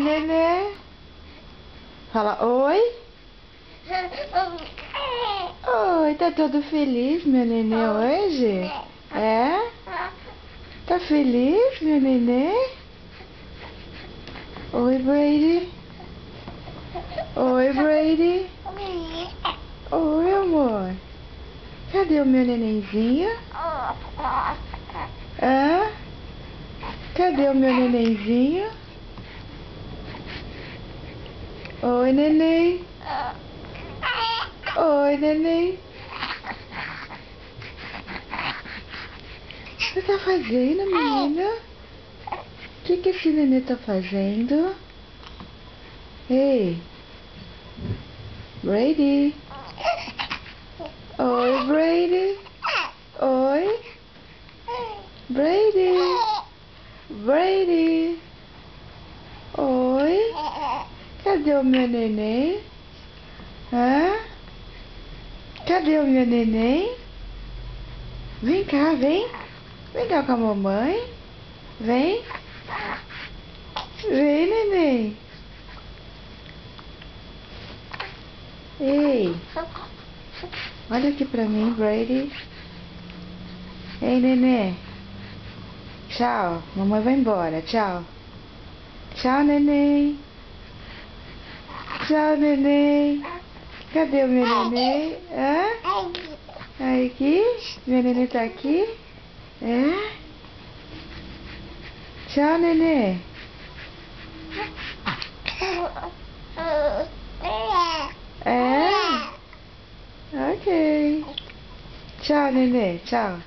nenê. Fala oi. Oi, tá todo feliz, meu nenê, hoje? É? Tá feliz, meu nenê? Oi, Brady. Oi, Brady. Oi, amor. Cadê o meu nenenzinho? Hã? Cadê o meu nenenzinho? Oi, neném. Oi, neném. O que você tá fazendo, menina? O que esse neném tá fazendo? Ei, Brady. Oi, Brady. Oi, Brady. Brady. Oi. Cadê o meu neném? Hã? Cadê o meu neném? Vem cá, vem. Vem cá com a mamãe. Vem. Vem, neném. Ei. Olha aqui pra mim, Brady. Ei, neném. Tchau. Mamãe vai embora. Tchau. Tchau, neném. Tchau, neném. Cadê o meu neném? Hã? Aqui? Meu neném tá aqui? É? Tchau, neném. É? Ok. Tchau, neném. Tchau.